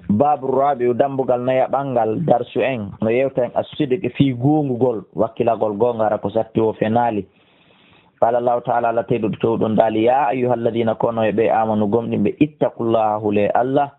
babu rabi'u dambugal naya bangal darsu en no yewten as-sidq fi gongugol wakkilagol gongara ko satti o fenali qala Allah ta'ala la tedu tawdon dali ya ayyuhalladhina kono be amanu gomdimbe ittaqullaha hule Allah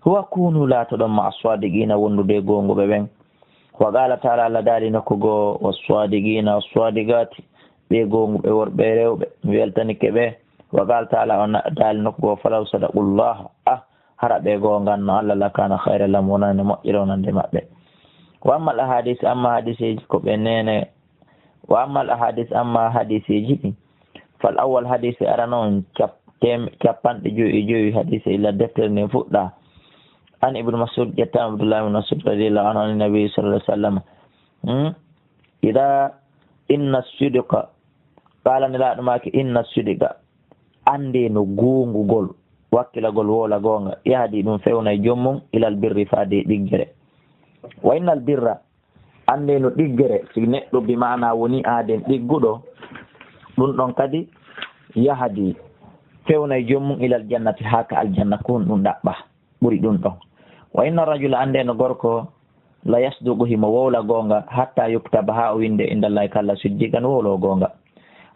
wa kunu la tadum as-sadiqina wondude gongobe ben wa qala ta'ala la dali nakugo was-sadiqina was-sadiqati be gongobe worbe rewbe weltani kebe wa qala ta'ala on dali nakugo falaw sadaqullah haraɓe goo ganno Allah lakana khayra lam wonani moƴƴironande maɓɓe wa amma al-ahadis amma hadiseji ko ɓe nene wa amma al-ahadis amma hadiseji ɗi fal awwal hadise arano on capanɗe joyi hadise illa deftere nde fuɗɗa an ibnu mas'ud ƴetta abdullah ibn mas'ud radiyallahu anhu an nabi sallallahu alaihi wasallam ida inna sidqa qala nelaɗo maki inna sidqa ande no gongugol wakkilagol wola gonga yahdi ɗum fewnay jommum ilal birri faade ɗiggere wa innal birra ande no ɗiggere si neɗɗo bi mana woni aaden ɗigguɗo ɗum ɗon kadi yahdi fewnay jommum ilal jannati haka aljanna kun ɗum ɗaɓɓa ɓuri ɗum ɗon wa inna rajula ande no gorko la yasduqu himo wowla gonga hatta yuktaba ha o winde indallahi kalla siddiqan wowlo gonga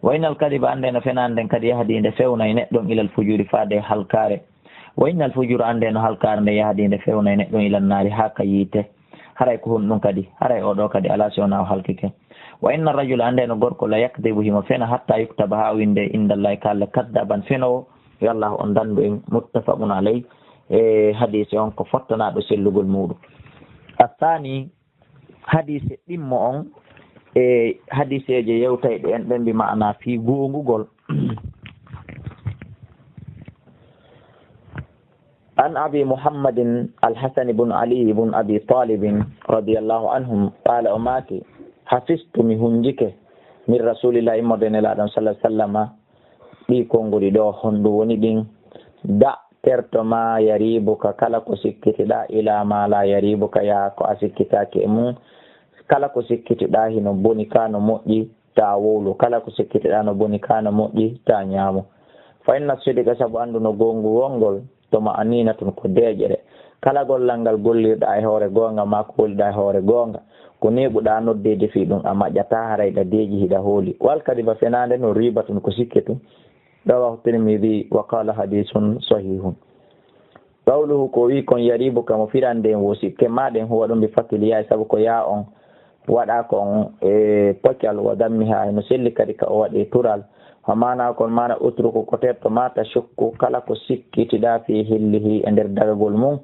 wa innal kadiba ande no fenanden kadi yahdi nde fewnay neɗɗon ilal fujuri faade halkare wa innal fujuru ande no halkare nde yahdi nde fewnay neɗɗon ilal naari haka yiite haray ko hun ɗum kadi haray oɗo kadi ala sowna o halkike wa inna rajula ande no gorko la yakdibu himo fena hatta yuktaba ha winde indallahi kalla kaddaban fenowo yo Allah on dandu en muttafaqun alay e hadise on ko fottanaɗo sellugol muɗum athani hadise ɗimmo on e hadiseje yewtayɗe en ɓen mbi ma'ana fi gongugol an abi muhammadin al-hasan ibn ali ibn abi talib radiyallahu anhum qala o maki hafistu mi hunjike min rasulillahi modernelaɗon sallah sallama ɗi konnguli ɗo honɗum woni ɗin da terto ma yaribuka kala ko sikkitiɗa ila ma la yaribuka ya ko a sikkitaki e mum kala ko sikkitiɗa hino boni ka no moƴƴi ta wowlu kala ko sikkitiɗa no boni ka no moƴƴi ta ñaamo fa inna sidika saabu anndu no gongu wongol toma anina tun ko deeƴere kala gollal ngal gollirɗa e hoore goonga ma ko holiɗa e hoore goonga ko neɓuɗa noddeje fi ɗum a maƴƴata harayɗa deeji hiɗa hooli wal kadi ba fenande no riba tun ko sikkitu rawahu tirmidhi wa qala hadithun sahihun qawluhu ko wi kon yaribuka mo firande wo sikke maɗen huwa ɗum bi fakkili yaay saabu ko ya on waɗa kon e poccal wa dammiha no selli kadi ka o waɗi tural ha mana kon mana utruku ko terto mata shukku kala ko sikkitiɗa fi hillihi e nder dagagol mum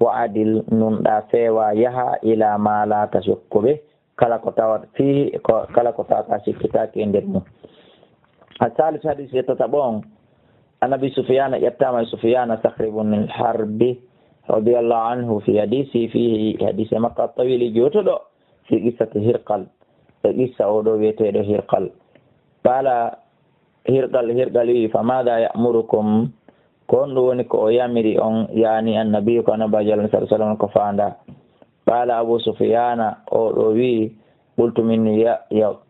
wa adil nunɗa feewa yaha ila malaka shukkuɓe kala ko tawat fi kala ko tawata sikkitaki e nder mum الثالث حديث يتتبعون عن أبي سفيان يتام سفيان صخر بن الحرب رضي الله عنه في حديثه فيه حديث مكة الطويل جوتو في قصة هرقل قصة أودو بيتيدو هرقل قال هرقل فماذا يأمركم كون دونكو يامري أن يعني النبي كان باجل صلى الله عليه وسلم كفاندا قال أبو سفيان أودوي قلت مني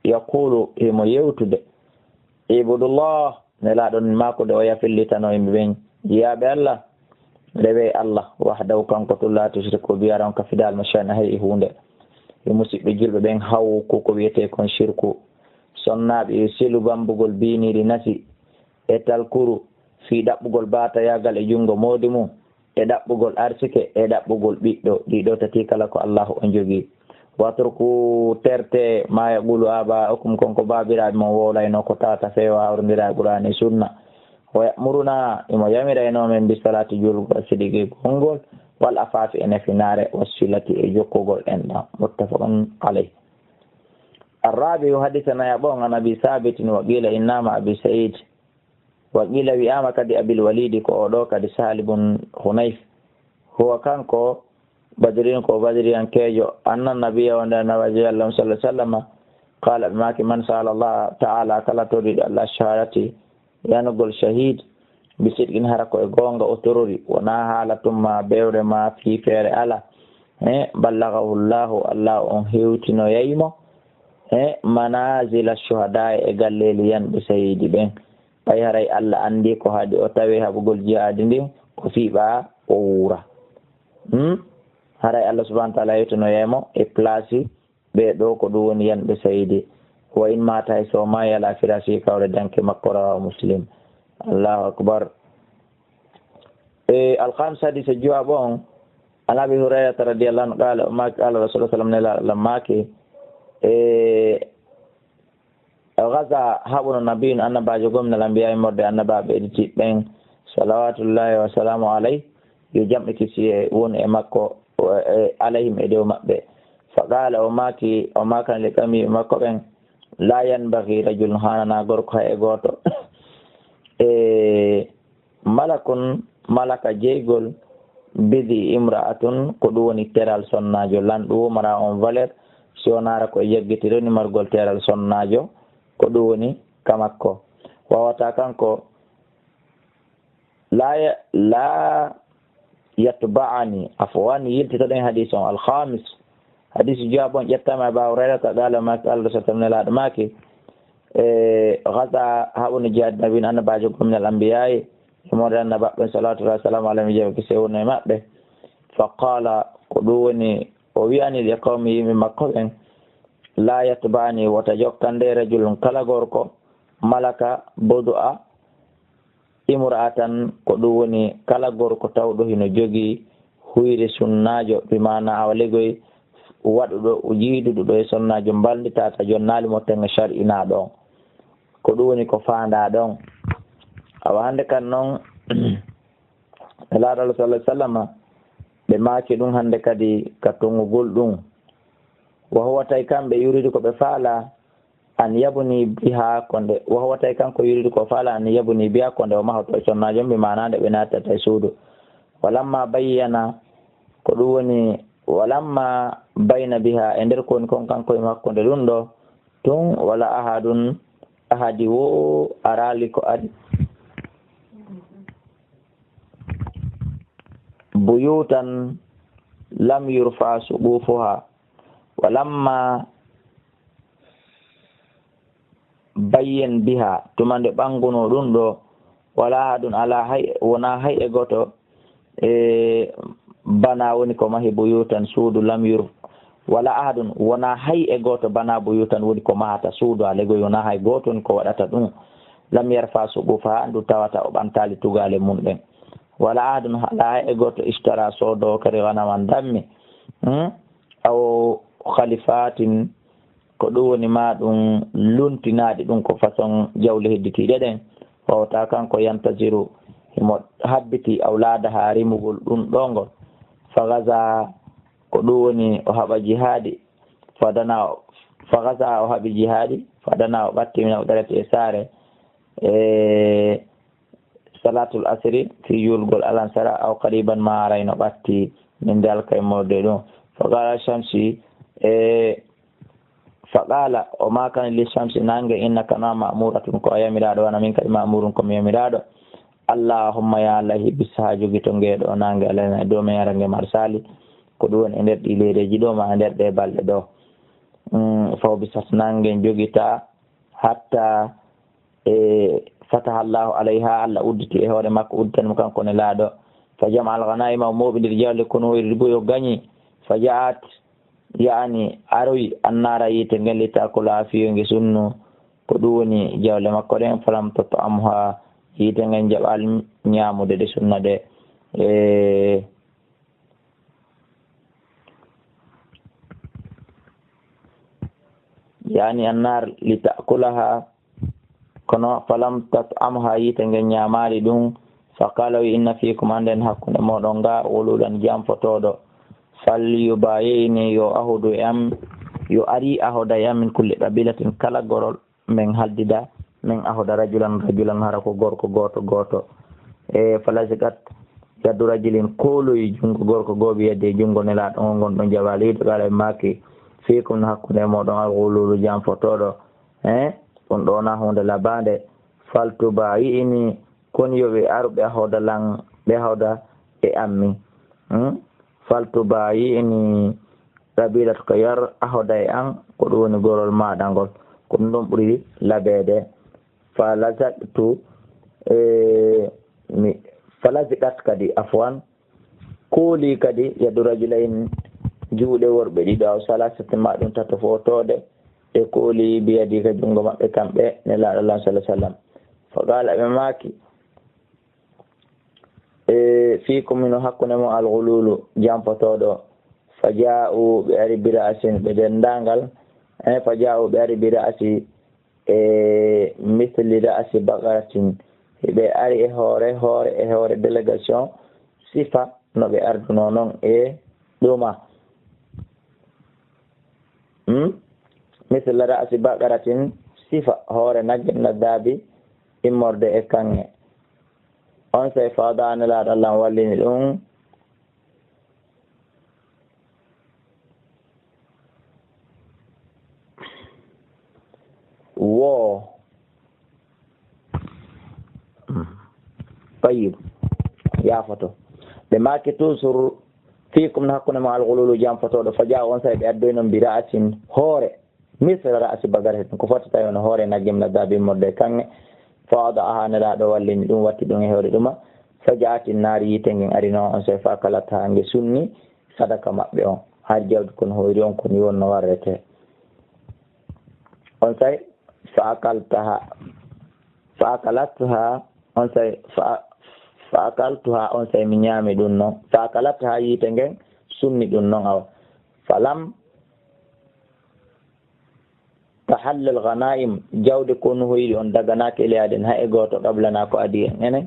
يقول هم يوتد ibudullah nelaɗon mako de o yafillitano yimɓe ɓen jiyaɓe Allah rewe Allah wahdahu kanko to la tushriku bi aran ka fidal mashana hay hunde e musidɓe julɓe ɓen haw ko wiyete kon shirku sonnaɓe selu bambugol biniri nasi e talkuru fi ɗaɓɓugol batayagal e jungo modi mum e ɗaɓɓugol arsike e ɗaɓɓugol ɓiɗɗo ɗiɗo tati kala ko Allahu on jogui watruku terte ma yaqulu aba'ukum konko babiraɓe mon wolayno ko tata fewa hawrodira qur'ani sunna wa ya'muruna imo yamirayno men bi salati julgol sidiki gongol wal afafi ene finare wasilati e jokkugol enɗam muttafaqun alayh الرابع حديثنا يبون عن أبي ثابت وقيل إنما أبي سعيد وقيل وياما كدي أبي الوليد كأولو كدي سهل بن حنيف هو كان كو بدرين كو بدرين كيجو أن النبي والنبي الله صلى الله عليه وسلم قال ماك من سأل الله تعالى كلا تريد الله شهادتي ينقل شهيد بصدق هركو إغونغ أتروري وناها لتم بيور ما في فير ألا بلغه الله أنهيوتنا ييمو manazil ash-shuhada e galleli yanɓe sayidi ɓen ɓay haray Allah andi ko haadi o tawi haɓugol jihaadi ndin ko fiiɓa o wuura haray Allah subhanahu wa ta'ala yetono yemo e place be do ko do woni yanbe sayidi wa in mata so ma yala firasi kawre danke makora muslim. Allahu akbar. Al-khamsa di sejawabon an Abi Hurairah radhiyallahu anhu qala ma qala Rasulullah sallallahu alaihi wasallam lamaki gaza habuna nabiyin annabajo gomna lambiya morde annababe editi ben salawatullahi wa salamu alayhi yo jambe kisi won e makko alayhim e dew mabbe fa qala o maka le kami makko ben la yanbaghi rajulun hanana gorko e goto malaka jeygol bidi imra'atun ko ɗum woni teral sonnajo lanɗu mara on valeur si wonara ko yeggitironi margol teral sonnajo ko ɗum woni kamakko wawata kanko la yatba'ani afwan yiltitoɗen hadis on alhamis hadis jabon ƴettama ba hurairata qala ma Allah sallallahu maki gaza haɓuni jihad nabin annabajo gomnal anbiya'i morde annabaɓe salawatullahi wasalamu alayhi jeeɓe ko sewno e maɓɓe fa qala ko ɗum woni o wiyani ɗe qawmi yimɓe makko ɓen la yatbani wota jokkande rajulun kala gorko malaka bodu'a imra'atan ko ɗum woni kala gorko tawɗo hino jogii huyre sunnajo bimana awa legoy waɗuɗo jiiduɗo ɗo e sonnajo mbalditata jonnali mo tenga shar'ina ɗon ko ɗum woni ko fanda ɗon awa hande kan noon laaɗo sallallahu alaihi wasallam ɓe maaki ɗum hande kadi ka tongugol ɗum wa huwa tay kamɓe yuridu ko ɓe faala an yabuni biha konde wa huwa tay kanko yuridu ko faala an yabuni biha konde o mahoto e sonnajo mbi manande ɓe nattata e suudu walamma bayyana ko ɗum woni walamma bayna biha e nder koni kon kanko e makkonde ɗum ɗo tun wala ahadi wo arali ko adi buyutan lam yurfa suqufuha walamma bayyen biha tumande ɓanguno ɗum ɗo wala ahadun ala hay wona hay e goto bana woni ko mahi buyutan suudu lam yurfa wala ahadun wona hay e goto bana buyutan woni ko mahata suudu alego wona hay goto woni ko waɗata ɗum lam yarfa suqufuha ndu tawata o ɓantali tugale mum ɗen wala ahadun ala hay e goto istara sodo kadi ganaman dammi aw khalifatin ko ɗum woni ma ɗum luntinaɗi ɗum ko façon jawle hedditiɗe ɗen wawta kanko yantaziru himo habbiti awlada ha rimugol ɗum ɗongol fagaza ko ɗum woni o haɓa jihadi fadana fagaza o haɓi jihadi fadana o ɓattimina o ɗerete e saare salatul asri fi yulgol alansara aw qariban ma arayno ɓatti min dalka e morde ɗum faqala shamsi faqala o makani li shamsi nange innaka na ma'muratun ko a yamiraɗo wana min kadi ma'murun komi yamiraɗo allahumma ya allah hibbis ha jogi to ngeɗo nange alana dow men yarange marsali ko ɗum woni e nder ɗi leydeji ɗo ma e nder ɗe balɗe ɗo faw bisat nange jogita hatta fataha allahu alayha allah udditi e hoore makko udditanmo kanko ne laaɗo fa jama alghanaima o moɓidir jawle kono woyri boyo gañi fa jaat yani aroyi annara yite ngellita ko laafiyo nge sunnu ko ɗum woni jawle makko ɗen falam toto am ha yite ngen jaɓal ñamude ɗe sunna ɗe yani annar li ta'kulaha kono falam tat'amha yite ngen ñamari ɗum fa qala inna fikum anden hakkunde moɗon ga woluɗan jam fotoɗo falyubayini yo ahudu am yo ari ahoda yam min kulle qabilatin kala gorol men haddida min ahoda rajulan hara ko gorko goto falasikat yaddu rajulin koloyi jungo gorko gooɓi yedde jungo nelaɗo on gonɗon jawaliɗo qala maki fikum hakkunde moɗon al woluɗo jam fotoɗo ɗum ɗo na hunde labade faltuba yi'ini kon yoɓe arɓe ahoda lan ɓe hawda e ammi faltuba yi'ini rabilat ko yar ahoda e an ko ɗum woni gorol maɗa ngol ko ɗum ɗon ɓuri labede falazatu falasikat kadi afwan kooli kadi yadu rajulain juuɗe worɓe ɗiɗo aw salasati ma ɗum tato fotode e kooli biyadi ka jungo maɓɓe kamɓe nelaɗo Allah sallallahu alaihi wasallam fa qala ɓe maaki fiikum mino hakkunde mo alghululu jampotoɗo fa ja'u ɓe ari bi ra'sin ɓe dendangal fa ja'u ɓe ari bi ra'si misli ra'si baqaratin ɓe ari e hoore délégation sifa no ɓe arduno noon e ɗuma misli ra'si baqaratin sifa hoore nagge naddabi immorde e kange on say fadanelaɗo Allah wallini ɗum wo tayib yafoto ɓe maki toujours fikum no hakkunde mo alghululu jamfotoɗo faja on say ɓe addoy noon bi ra'sin hoore misla ra'si bagaratin ko foti tawi on hoore naggem naddabi immorde e kange fawda ahanelaɗo wallini ɗum watti ɗum e hewre ɗuma fajaati naari yite ngen ari noon on say fa kala taange sunni sadaka maɓɓe on har jawdi kono hoyri on kono wonno warrete on say fa akalatha on say fa akaltuha on say mi ñaami ɗum noon fa akalatha yite ngen sunni ɗum noon awa falam tahallal ghanaim jawde kono hoyri on daganaki eliyaden ha e goto qablana ko adi en enen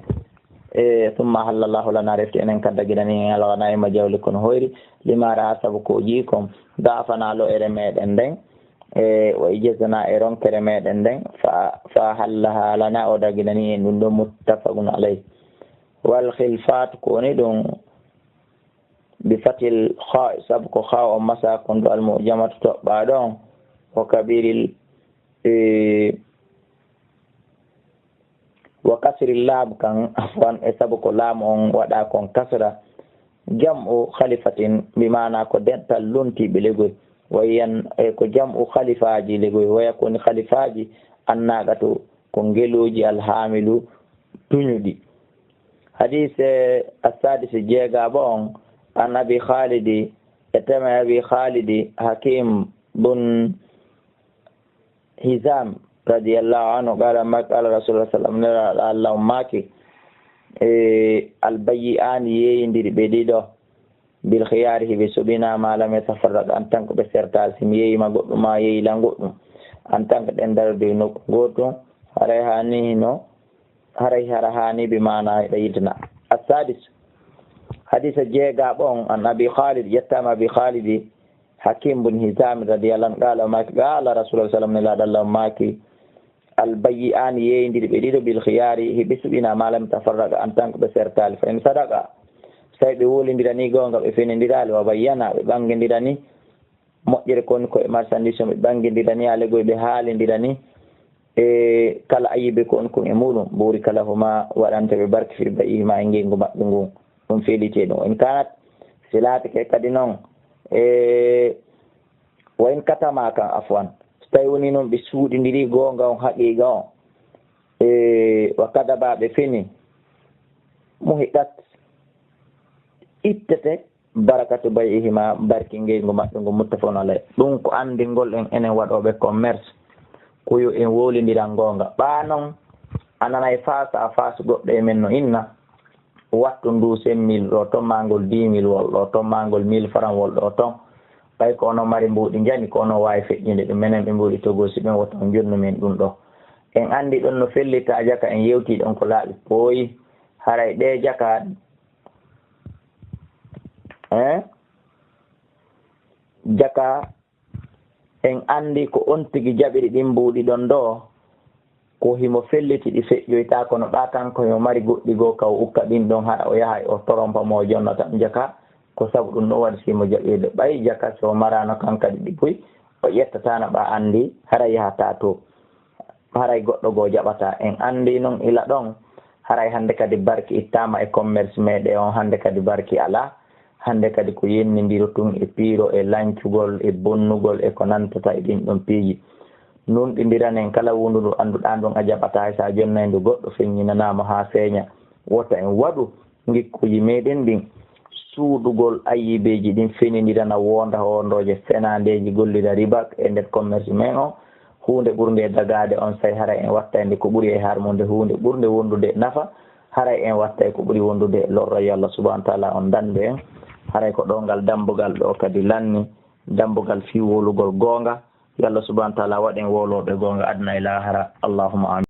thumma halallahu lana refti enen ka daginani al ghanaima jawde kono hoyri limara sabu ko jiikom dafanalo ere meɗen nden wa ijazana e ronkere meɗen nden fa hallaha lana o daginani en ɗum ɗo muttafaqun alayh wal khilfat ko woni ɗum bi fatil kha sabu ko kha o masa kon do al mujamatu toɓɓa ɗon wa kabiril wa kasril lam kan afwan e sabu ko laam on waɗa kon kasra jam'u khalifatin bi mana ko dental luntiɓe legoy wayan ko jam'u khalifaji legoy waya koni khalifaji annagato ko ngeloji alhamilu tuñuɗi hadith as-sadis jeegaba on an abi khalidi e tema abi khalidi hakim bun hizam radiyallahu anhu qala ma qala rasulullah sallallahu alaihi wasallam Allah maki albayyan yeyindiri ɓe ɗiɗo bil khiyari hiɓe suɓina ma lam yatafarraq en tant que ɓe sertal sim yeyima goɗɗum ma yeyila goɗɗum en tant que ɗen darude nokku gotum haray hara hani bi mana ɗa yidna as-sadis hadisa jeegaɓo on an abi khalid yettama abi khalidi hakim bun hizam radiyallahu anhu qala maki qala rasulullah sallallahu alaihi wasallam maki albayyan yeyindiri ɓe ɗiɗo bil khiyari hiɓe suɓina ma lam tafarraqa en tant que ɓe sertali fa en sadaqa tawi ɓe wolindirani gonga ɓe fenendirali wa bayyana ɓe ɓangidirani moƴƴere koni koye marchandise ɓe ɓangidirani alegoye ɓe haalindirani e kala ayibe ko on kon e muɗum ɓuri kala homa waɗanta ɓe barke fi bayima e ngengu maɓɓe ngun ɗum felite ɗum en kanat si laatake kadi noon wayin katama kan afwan so tawi woni noon ɓe suuɗidiri gonga on haqiqa on wa kadaba ɓe feni mo hiɗat ittete barakatu bayihima barki ngengu maɓɓe ngu muttafaqun alayh ɗum ko andingol en enen waɗoɓe commerce koyo en wowlidiran gonga ɓa noon ananay faasa faas goɗɗo e men no inna wattu ndu 5 000 ɗo ton mangol 10 000 wol ɗo ton mangol 1000 francs wol ɗo ton ɓay ko ono mari mbuɗi jani ko ono wawi feƴƴinde ɗum menen ɓe mbuɗi togo si ɓen woton jonnu men ɗum ɗo en andi ɗon no fellita jaka en yewti ɗon ko laaɓi pooyi haray ɗe jaka jaka en andi ko on tigi jaɓiri ɗin mbuɗi ɗon ɗo ko himo felliti ɗi feƴƴoyta kono ɗa tan ko yo mari goɗɗi goo kaw ukka ɗin ɗon haɗa o yaha o torompa mo jonno tan jaka ko sabu ɗum ɗo waɗi simo jaɓirde ɓay jaka so marano kankadi ɗi boy o ƴettatano ɓa andi haray yahata to haray goɗɗo goo jaɓata en andi noon ila ɗon haray hande kadi barki ittama e commerce meɗe on hande kadi barki ala hande kadi ko yennidiro tun e piiro e lancugol e bonnugol e ko nantata e ɗin ɗon piiji nunɗidiranen kala wundu ndu annduɗa ɗum a jaɓata sa jonnaydu goɗɗo feññinanama ha feeña wota en waɗu gikkuji meɗen ɗin suuɗugol ayyibeji ɗin fenindirana wonda wondoje fenandeji gollida ribak e nder commerce men o hunde ɓurde dagade on say hara en wattande ko ɓuuri e harmonde hunde ɓurde wondude nafa haray en watta e ko ɓuuri wondude lorro yo Allah subhanahu wa ta'ala on dandu en haray ko ɗo ngal dambugal ɗo kadi lanni dambugal fi wolugol gonga yo Allah subhanahu wa ta'ala waɗen woloɓe gonga adna e lahara allahumma amin